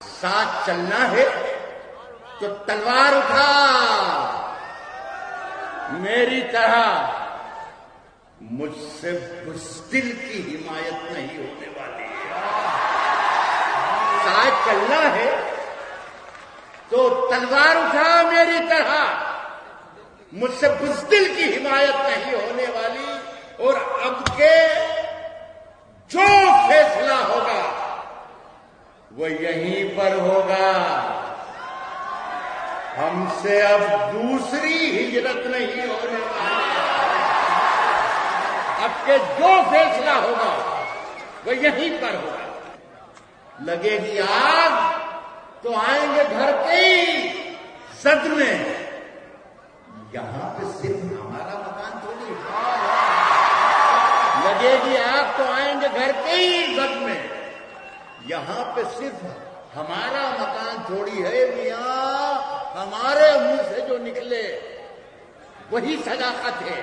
ساتھ چلنا ہے تو تلوار اٹھا، میری طرح مجھ سے بزدل کی حمایت نہیں ہونے والی ہے۔ ساتھ چلنا ہے تو تلوار اٹھا، میری طرح مجھ سے بزدل کی حمایت نہیں ہونے والی، اور اب کے جو فیصلہ ہوگا وہ یہیں پر ہوگا۔ ہم سے اب دوسری ہجرت نہیں ہونے والی، اب کے جو فیصلہ ہوگا وہ یہیں پر ہوگا۔ لگے گی آگ تو آئیں گے گھر کے ہی زد میں، یہاں پہ صرف ہمارا مکان تھوڑی ہے۔ لگے گی آگ تو آئیں گے گھر کے ہی زد میں، یہاں پہ صرف ہمارا مکان تھوڑی ہے میاں، ہمارے منہ سے جو نکلے وہی صداقت ہے،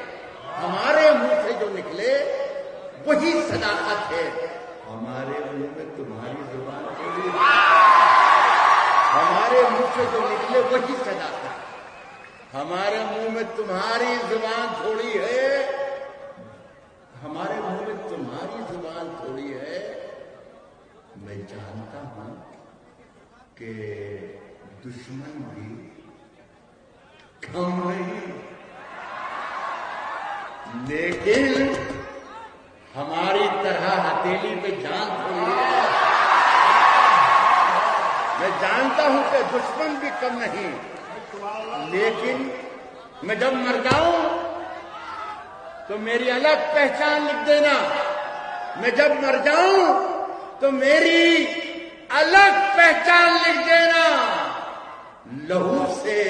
ہمارے منہ سے جو نکلے وہی صداقت ہے۔ ہمارے منہ میں تمہاری زبان تھوڑی ہے، ہمارے منہ سے جو نکلے وہی صداقت ہے، ہمارے منہ میں تمہاری زبان تھوڑی ہے، ہمارے منہ میں تمہاری زبان تھوڑی ہے۔ میں جانتا ہوں کہ دشمن بھی کم نہیں، لیکن ہماری طرح ہتھیلی پہ جان تھوڑی ہے۔ میں جانتا ہوں کہ دشمن بھی کم نہیں، لیکن میں جب مر جاؤں تو میری الگ پہچان لکھ دینا، میں جب مر جاؤں تو میری الگ پہچان لکھ دینا، لہو سے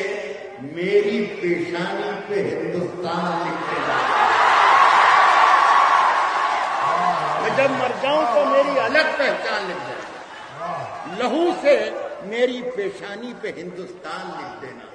میری پیشانی پہ ہندوستان لکھ دینا۔ میں جب مر جاؤں تو میری الگ پہچان لکھ دینا، لہو سے میری پیشانی پہ ہندوستان لکھ دینا۔